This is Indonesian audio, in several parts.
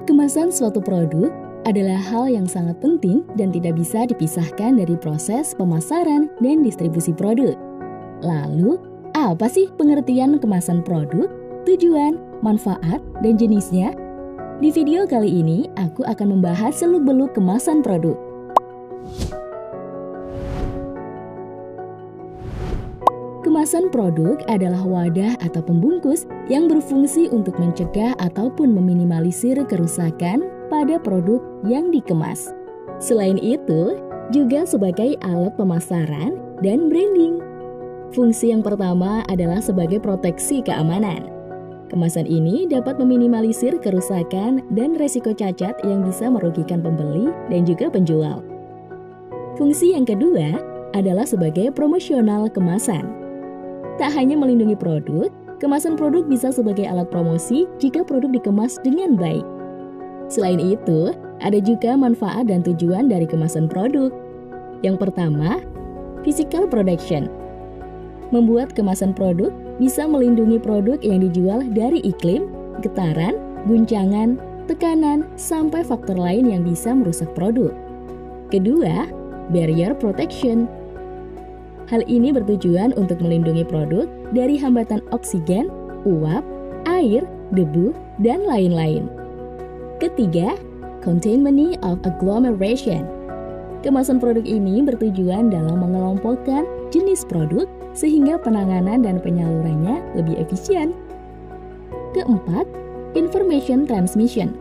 Kemasan suatu produk adalah hal yang sangat penting dan tidak bisa dipisahkan dari proses pemasaran dan distribusi produk. Lalu, apa sih pengertian kemasan produk, tujuan, manfaat, dan jenisnya? Di video kali ini, aku akan membahas seluk-beluk kemasan produk. Kemasan produk adalah wadah atau pembungkus yang berfungsi untuk mencegah ataupun meminimalisir kerusakan pada produk yang dikemas. Selain itu, juga sebagai alat pemasaran dan branding. Fungsi yang pertama adalah sebagai proteksi keamanan. Kemasan ini dapat meminimalisir kerusakan dan resiko cacat yang bisa merugikan pembeli dan juga penjual. Fungsi yang kedua adalah sebagai promosional kemasan. Tak hanya melindungi produk, kemasan produk bisa sebagai alat promosi jika produk dikemas dengan baik. Selain itu, ada juga manfaat dan tujuan dari kemasan produk. Yang pertama, physical protection. Membuat kemasan produk bisa melindungi produk yang dijual dari iklim, getaran, guncangan, tekanan, sampai faktor lain yang bisa merusak produk. Kedua, barrier protection. Hal ini bertujuan untuk melindungi produk dari hambatan oksigen, uap, air, debu, dan lain-lain. Ketiga, containment of agglomeration. Kemasan produk ini bertujuan dalam mengelompokkan jenis produk sehingga penanganan dan penyalurannya lebih efisien. Keempat, information transmission.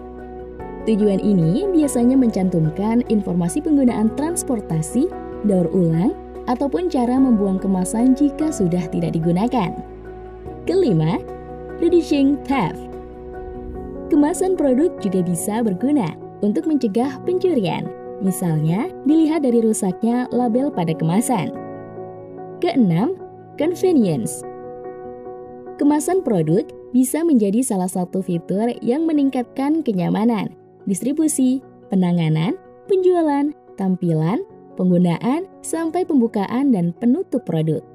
Tujuan ini biasanya mencantumkan informasi penggunaan transportasi, daur ulang, ataupun cara membuang kemasan jika sudah tidak digunakan. Kelima, reducing theft. Kemasan produk juga bisa berguna untuk mencegah pencurian, misalnya dilihat dari rusaknya label pada kemasan. Keenam, convenience. Kemasan produk bisa menjadi salah satu fitur yang meningkatkan kenyamanan, distribusi, penanganan, penjualan, tampilan, penggunaan, sampai pembukaan dan penutup produk.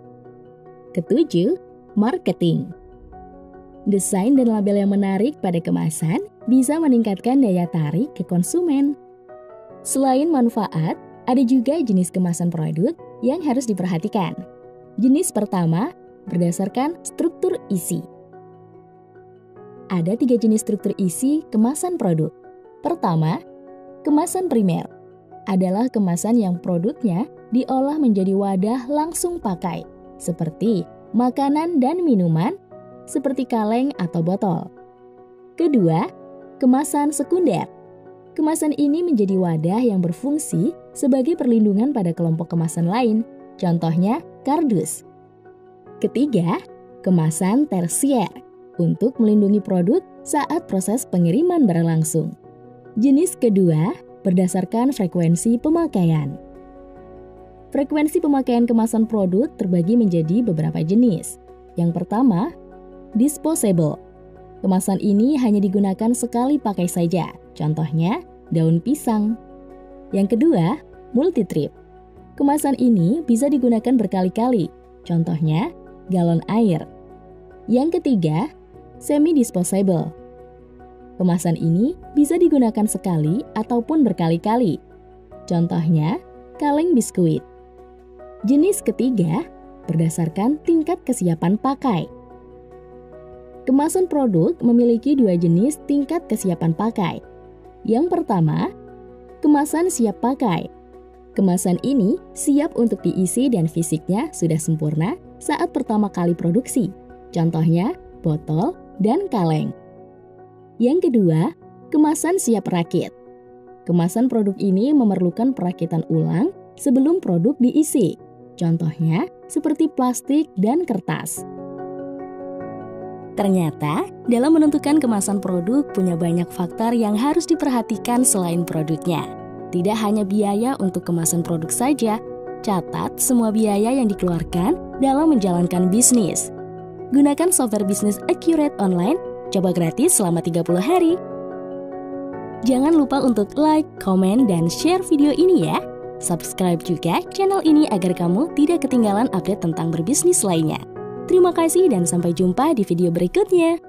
Ketujuh, marketing. Desain dan label yang menarik pada kemasan bisa meningkatkan daya tarik ke konsumen. Selain manfaat, ada juga jenis kemasan produk yang harus diperhatikan. Jenis pertama, berdasarkan struktur isi. Ada 3 jenis struktur isi kemasan produk. Pertama, kemasan primer. Adalah kemasan yang produknya diolah menjadi wadah langsung pakai, seperti makanan dan minuman, seperti kaleng atau botol. Kedua, kemasan sekunder. Kemasan ini menjadi wadah yang berfungsi sebagai perlindungan pada kelompok kemasan lain, contohnya kardus. Ketiga, kemasan tersier, untuk melindungi produk saat proses pengiriman berlangsung. Jenis kedua, berdasarkan frekuensi pemakaian. Frekuensi pemakaian kemasan produk terbagi menjadi beberapa jenis. Yang pertama, disposable. Kemasan ini hanya digunakan sekali pakai saja, contohnya daun pisang. Yang kedua, multi-trip. Kemasan ini bisa digunakan berkali-kali, contohnya galon air. Yang ketiga, semi-disposable. Kemasan ini bisa digunakan sekali ataupun berkali-kali. Contohnya, kaleng biskuit. Jenis ketiga, berdasarkan tingkat kesiapan pakai. Kemasan produk memiliki 2 jenis tingkat kesiapan pakai. Yang pertama, kemasan siap pakai. Kemasan ini siap untuk diisi dan fisiknya sudah sempurna saat pertama kali produksi. Contohnya, botol dan kaleng. Yang kedua, kemasan siap rakit. Kemasan produk ini memerlukan perakitan ulang sebelum produk diisi. Contohnya, seperti plastik dan kertas. Ternyata, dalam menentukan kemasan produk punya banyak faktor yang harus diperhatikan selain produknya. Tidak hanya biaya untuk kemasan produk saja, catat semua biaya yang dikeluarkan dalam menjalankan bisnis. Gunakan software bisnis Accurate Online. Coba gratis selama 30 hari. Jangan lupa untuk like, komen, dan share video ini ya. Subscribe juga channel ini agar kamu tidak ketinggalan update tentang berbisnis lainnya. Terima kasih dan sampai jumpa di video berikutnya.